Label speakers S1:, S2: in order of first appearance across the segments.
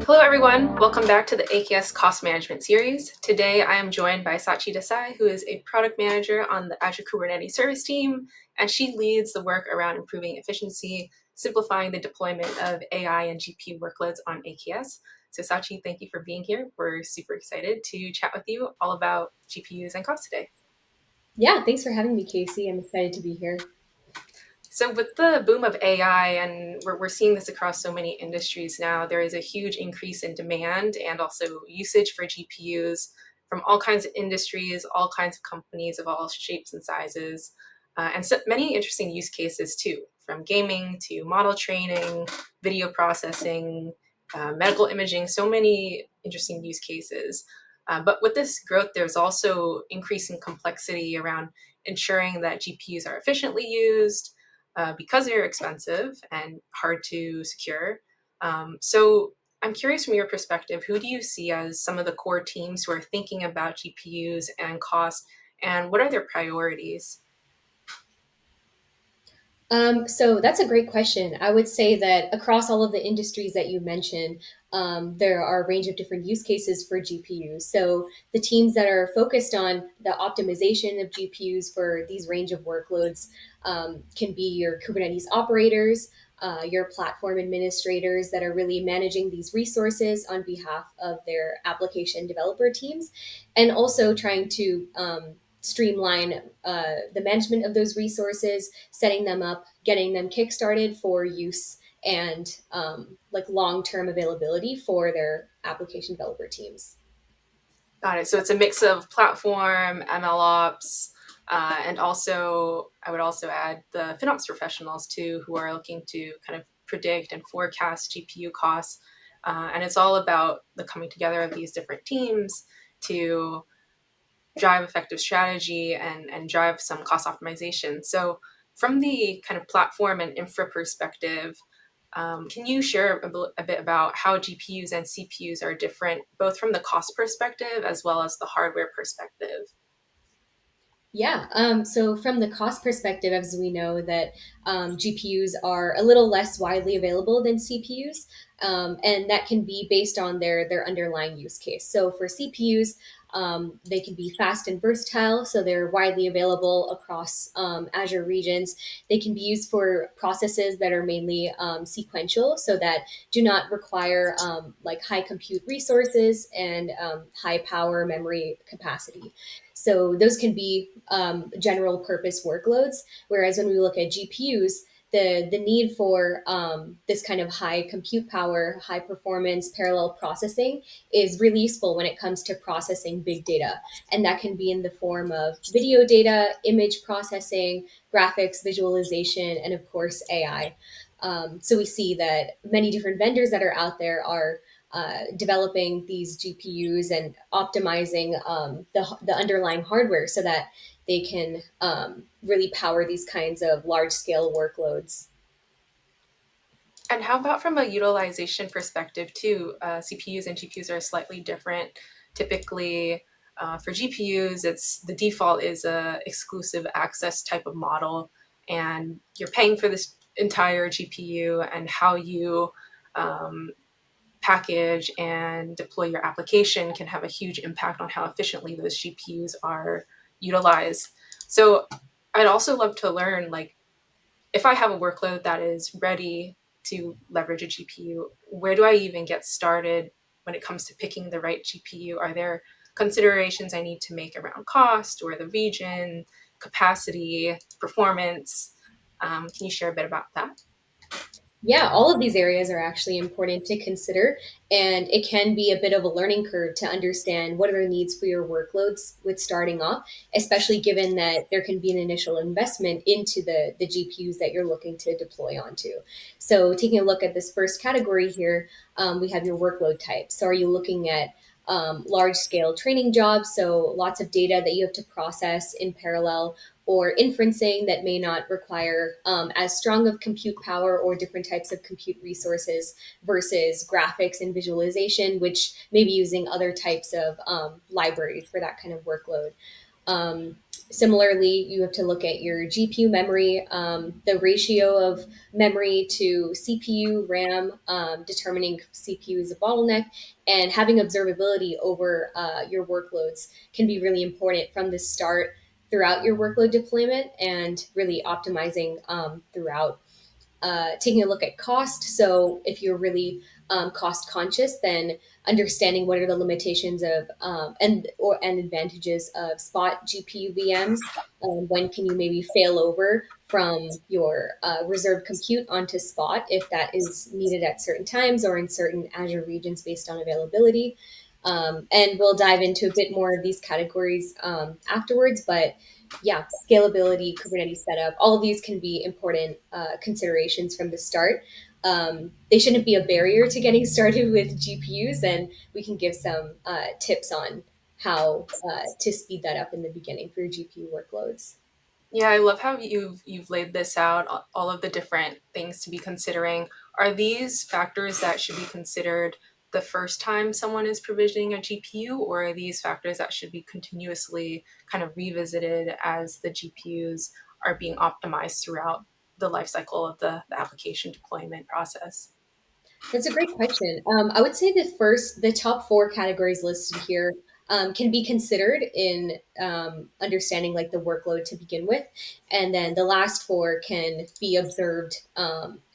S1: Hello everyone, welcome back to the AKS Cost Management Series. Today I am joined by Sachi Desai, who is a product manager on the Azure Kubernetes service team, and she leads the work around improving efficiency, simplifying the deployment of AI and GPU workloads on AKS. So Sachi, thank you for being here. We're super excited to chat with you all about GPUs and costs today.
S2: Yeah, thanks for having me, Kaysie. I'm excited to be here.
S1: So with the boom of AI, and we're seeing this across so many industries now, there is a huge increase in demand and also usage for GPUs from all kinds of industries, all kinds of companies of all shapes and sizes, and so many interesting use cases too, from gaming to model training, video processing, medical imaging, so many interesting use cases. But with this growth, there's also increasing complexity around ensuring that GPUs are efficiently used, because they're expensive and hard to secure. So I'm curious from your perspective, who do you see as some of the core teams who are thinking about GPUs and cost, and what are their priorities?
S2: So that's a great question. I would say that across all of the industries that you mentioned, there are a range of different use cases for GPUs. So the teams that are focused on the optimization of GPUs for these range of workloads can be your Kubernetes operators, your platform administrators that are really managing these resources on behalf of their application developer teams, and also trying to streamline the management of those resources, setting them up, getting them kickstarted for use and like long-term availability for their application developer teams.
S1: Got it. So it's a mix of platform, ML ops, and also I would also add the FinOps professionals too, who are looking to kind of predict and forecast GPU costs. And it's all about the coming together of these different teams to drive effective strategy and drive some cost optimization. So, from the kind of platform and infra perspective, can you share a bit about how GPUs and CPUs are different, both from the cost perspective as well as the hardware perspective?
S2: Yeah. So from the cost perspective, as we know that GPUs are a little less widely available than CPUs, and that can be based on their underlying use case. So for CPUs, they can be fast and versatile, so they're widely available across Azure regions. They can be used for processes that are mainly sequential, so that do not require like high compute resources and high power memory capacity. So those can be general purpose workloads. Whereas when we look at GPUs, the need for this kind of high compute power, high performance parallel processing is really useful when it comes to processing big data. And that can be in the form of video data, image processing, graphics, visualization, and of course, AI. So we see that many different vendors that are out there are developing these GPUs and optimizing the underlying hardware so that they can really power these kinds of large scale workloads.
S1: And how about from a utilization perspective too? CPUs and GPUs are slightly different. Typically, for GPUs, it's the default is a exclusive access type of model, and you're paying for this entire GPU, and how you um, package and deploy your application can have a huge impact on how efficiently those GPUs are utilized. So I'd also love to learn, like, if I have a workload that is ready to leverage a GPU, where do I even get started when it comes to picking the right GPU? Are there considerations I need to make around cost or the region, capacity, performance? Can you share a bit about that?
S2: Yeah, all of these areas are actually important to consider, and it can be a bit of a learning curve to understand what are the needs for your workloads with starting off, especially given that there can be an initial investment into the GPUs that you're looking to deploy onto. So, taking a look at this first category here, we have your workload type. So, are you looking at large scale training jobs? So, lots of data that you have to process in parallel, or inferencing that may not require as strong of compute power or different types of compute resources versus graphics and visualization, which may be using other types of libraries for that kind of workload. Um, Similarly, you have to look at your GPU memory, the ratio of memory to CPU, RAM, determining CPU is a bottleneck, and having observability over your workloads can be really important from the start throughout your workload deployment and really optimizing throughout. Taking a look at cost. So if you're really cost conscious, then understanding what are the limitations of and advantages of spot GPU VMs. When can you maybe fail over from your reserved compute onto spot if that is needed at certain times or in certain Azure regions based on availability. And we'll dive into a bit more of these categories afterwards, but yeah, scalability, Kubernetes setup, all of these can be important considerations from the start. They shouldn't be a barrier to getting started with GPUs, and we can give some tips on how to speed that up in the beginning for your GPU workloads.
S1: Yeah, I love how you've laid this out, all of the different things to be considering. Are these factors that should be considered the first time someone is provisioning a GPU, or are these factors that should be continuously kind of revisited as the GPUs are being optimized throughout the life cycle of the application deployment process?
S2: That's a great question. I would say the top four categories listed here can be considered in understanding like the workload to begin with, and then the last four can be observed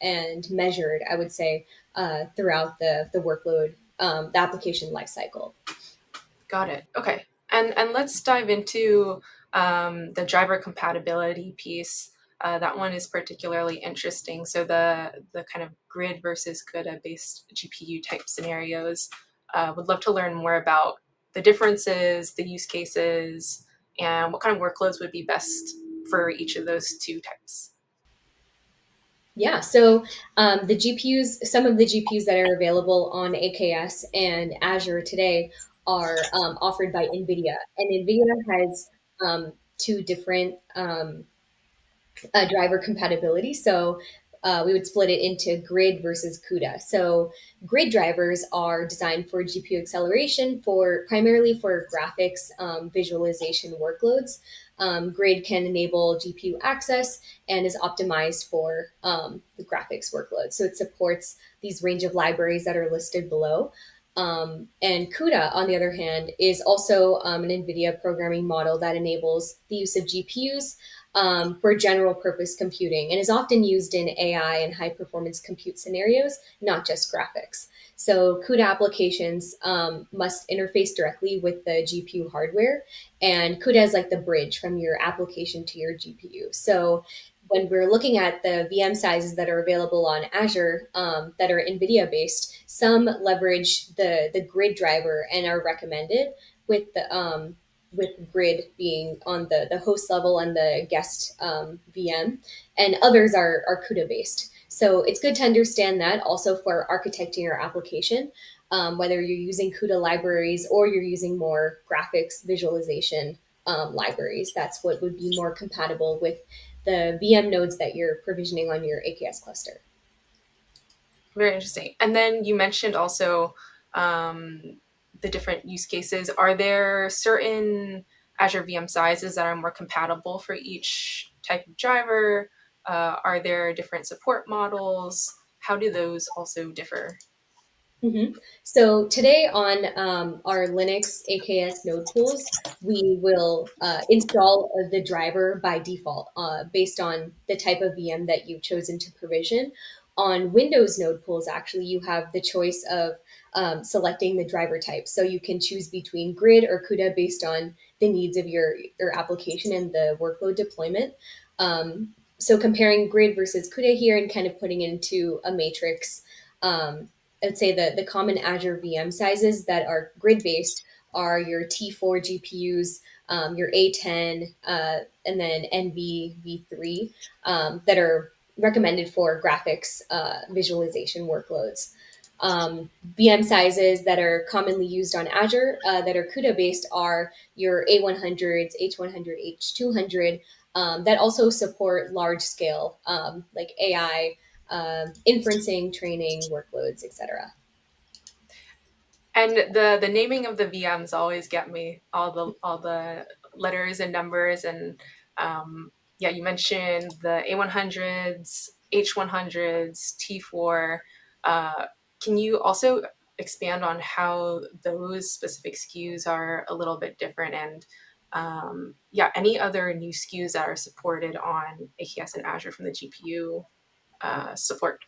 S2: and measured. I would say throughout the workload, the application lifecycle.
S1: Got it. Okay. And let's dive into the driver compatibility piece. That one is particularly interesting. So the kind of grid versus CUDA based GPU type scenarios. Would love to learn more about the differences, the use cases, and what kind of workloads would be best for each of those two types.
S2: Yeah, so the GPUs, some of the GPUs that are available on AKS and Azure today are offered by NVIDIA. And NVIDIA has two different driver compatibility. So we would split it into grid versus CUDA. So grid drivers are designed for GPU acceleration for primarily for graphics visualization workloads. Grid can enable GPU access and is optimized for the graphics workload. So it supports these range of libraries that are listed below. And CUDA, on the other hand, is also an NVIDIA programming model that enables the use of GPUs for general purpose computing and is often used in AI and high performance compute scenarios, not just graphics. So CUDA applications must interface directly with the GPU hardware, and CUDA is like the bridge from your application to your GPU. So when we're looking at the VM sizes that are available on Azure that are NVIDIA based, some leverage the grid driver and are recommended with grid being on the host level and the guest VM, and others are CUDA based. So it's good to understand that also for architecting your application, whether you're using CUDA libraries or you're using more graphics visualization libraries. That's what would be more compatible with the VM nodes that you're provisioning on your AKS cluster.
S1: Very interesting. And then you mentioned also the different use cases. Are there certain Azure VM sizes that are more compatible for each type of driver? Are there different support models? How do those also differ?
S2: So today on our Linux AKS node pools, we will install the driver by default based on the type of VM that you've chosen to provision. On Windows node pools, actually, you have the choice of selecting the driver type. So you can choose between grid or CUDA based on the needs of your application and the workload deployment. So comparing grid versus CUDA here and kind of putting it into a matrix. I would say the common Azure VM sizes that are grid based are your T4 GPUs, your A10, and then NV V3 that are recommended for graphics visualization workloads. VM sizes that are commonly used on Azure that are CUDA based are your A100s, H100, H200 that also support large scale like AI inferencing, training workloads, etc.
S1: And the naming of the VMs always get me. All the letters and numbers, and yeah, you mentioned the A100s, H100s, T4. Uh, can you also expand on how those specific SKUs are a little bit different, and yeah, any other new SKUs that are supported on AKS and Azure from the GPU support?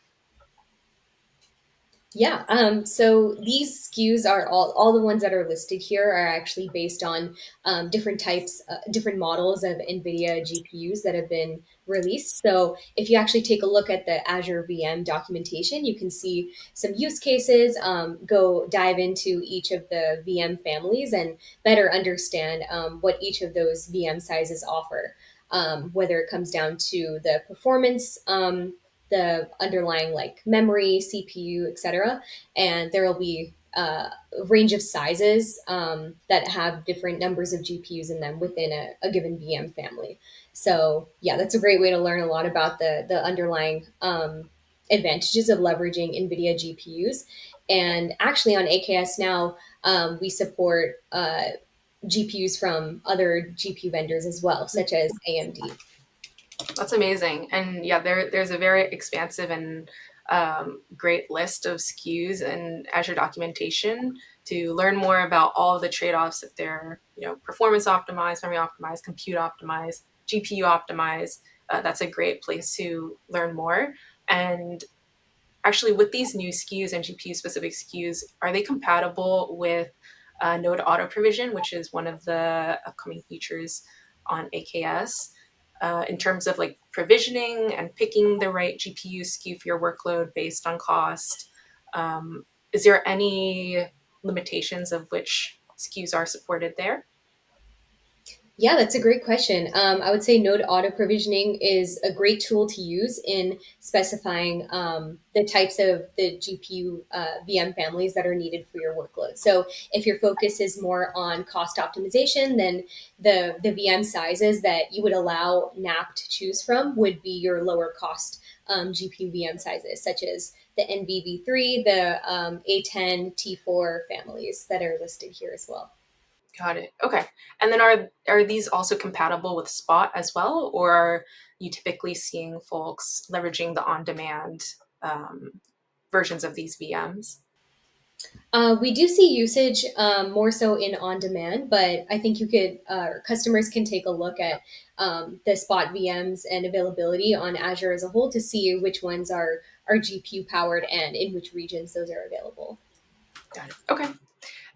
S2: Yeah, so these SKUs are all the ones that are listed here are actually based on different types, different models of NVIDIA GPUs that have been released. So if you actually take a look at the Azure VM documentation, you can see some use cases, go dive into each of the VM families and better understand what each of those VM sizes offer, whether it comes down to the performance. The underlying like memory, CPU, etc. And there will be a range of sizes that have different numbers of GPUs in them within a given VM family. So yeah, that's a great way to learn a lot about the underlying advantages of leveraging NVIDIA GPUs. And actually on AKS now, we support GPUs from other GPU vendors as well, such as AMD.
S1: That's amazing. And yeah, there's a very expansive and great list of SKUs and Azure documentation to learn more about all of the trade-offs that they're, performance optimized, memory optimized, compute optimized, GPU optimized. That's a great place to learn more. And actually, with these new SKUs and GPU specific SKUs, are they compatible with Node Autoprovision, which is one of the upcoming features on AKS? In terms of like provisioning and picking the right GPU SKU for your workload based on cost. Is there any limitations of which SKUs are supported there?
S2: Yeah, that's a great question. I would say Node Auto Provisioning is a great tool to use in specifying the types of the GPU VM families that are needed for your workload. So, if your focus is more on cost optimization, then the VM sizes that you would allow NAP to choose from would be your lower cost GPU VM sizes, such as the NVV3, the A10, T4 families that are listed here as well.
S1: Got it. Okay. And then are these also compatible with Spot as well, or are you typically seeing folks leveraging the on-demand versions of these VMs?
S2: We do see usage more so in on demand, but I think customers can take a look at the spot VMs and availability on Azure as a whole to see which ones are GPU powered and in which regions those are available.
S1: Got it. Okay.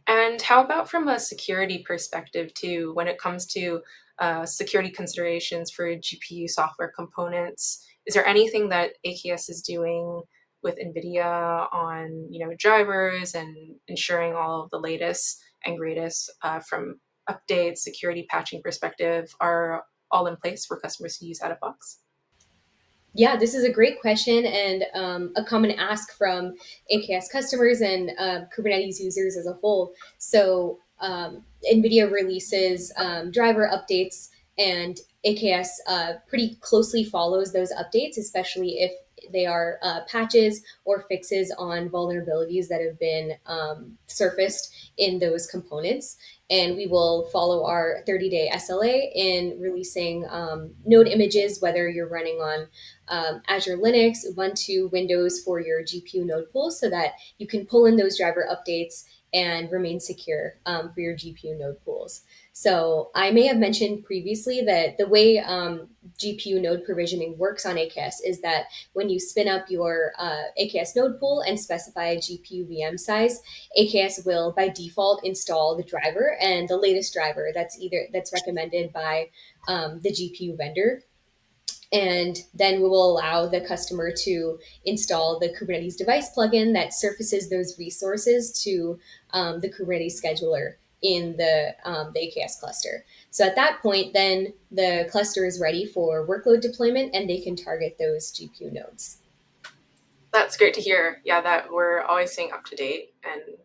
S1: And how about from a security perspective too, when it comes to security considerations for GPU software components? Is there anything that AKS is doing with NVIDIA on drivers and ensuring all of the latest and greatest from updates, security patching perspective are all in place for customers to use out of box?
S2: Yeah, this is a great question and a common ask from AKS customers and Kubernetes users as a whole. So, NVIDIA releases driver updates, and AKS pretty closely follows those updates, especially if they are patches or fixes on vulnerabilities that have been surfaced in those components. And we will follow our 30-day SLA in releasing node images, whether you're running on Azure Linux, Ubuntu, Windows for your GPU node pools so that you can pull in those driver updates and remain secure for your GPU node pools. So I may have mentioned previously that the way GPU node provisioning works on AKS is that when you spin up your AKS node pool and specify a GPU VM size, AKS will by default install the driver and the latest driver that's recommended by the GPU vendor, and then we will allow the customer to install the Kubernetes device plugin that surfaces those resources to the Kubernetes scheduler in the AKS cluster. So at that point, then the cluster is ready for workload deployment and they can target those GPU nodes.
S1: That's great to hear. Yeah, that we're always staying up to date and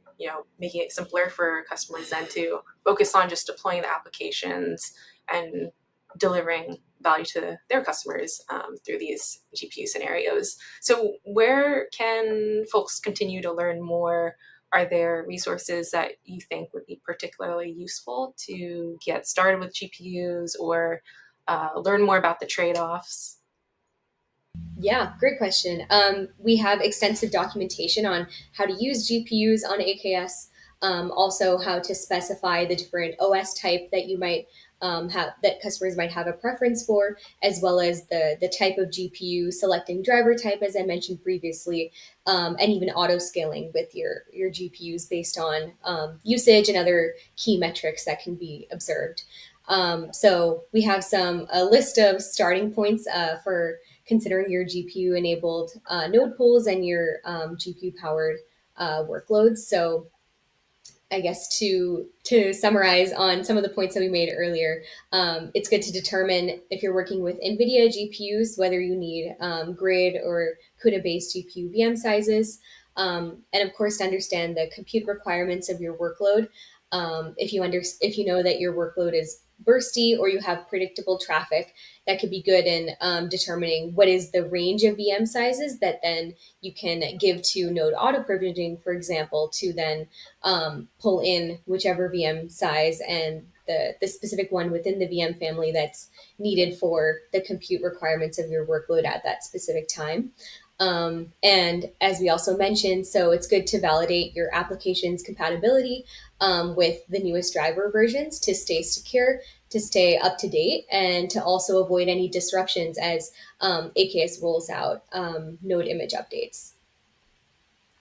S1: making it simpler for customers then to focus on just deploying the applications and delivering value to their customers through these GPU scenarios. So, where can folks continue to learn more are there resources that you think would be particularly useful to get started with GPUs or learn more about the trade-offs?
S2: Yeah, great question. We have extensive documentation on how to use GPUs on AKS, also how to specify the different OS type that you might have, that customers might have a preference for, as well as the type of GPU, selecting driver type, as I mentioned previously, and even auto scaling with your GPUs based on usage and other key metrics that can be observed. So we have a list of starting points for considering your GPU enabled node pools and your GPU powered workloads. So I guess to summarize on some of the points that we made earlier, it's good to determine if you're working with NVIDIA GPUs, whether you need grid or CUDA based GPU VM sizes, and of course to understand the compute requirements of your workload. If you know that your workload is bursty or you have predictable traffic, that could be good in determining what is the range of VM sizes that then you can give to Node Autoprovision, for example, to then pull in whichever VM size and the specific one within the VM family that's needed for the compute requirements of your workload at that specific time. And as we also mentioned, so it's good to validate your application's compatibility with the newest driver versions to stay secure, to stay up to date, and to also avoid any disruptions as AKS rolls out node image updates.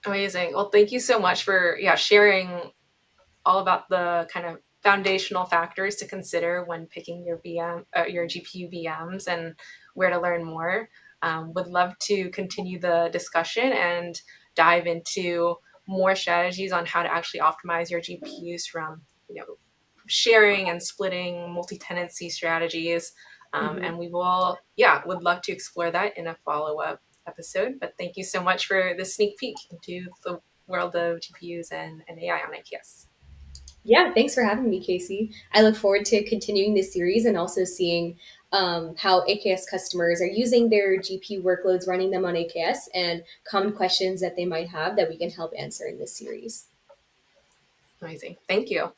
S1: Amazing. Well, thank you so much for sharing all about the kind of foundational factors to consider when picking your your GPU VMs, and where to learn more. Would love to continue the discussion and dive into more strategies on how to actually optimize your GPUs from sharing and splitting, multi-tenancy strategies.
S2: Mhm.
S1: And we will, would love to explore that in a follow-up episode. But thank you so much for the sneak peek into the world of GPUs and AI on AKS.
S2: Yeah, thanks for having me, Kaysie. I look forward to continuing this series and also seeing how AKS customers are using their GPU workloads, running them on AKS, and common questions that they might have that we can help answer in this series.
S1: Amazing. Thank you.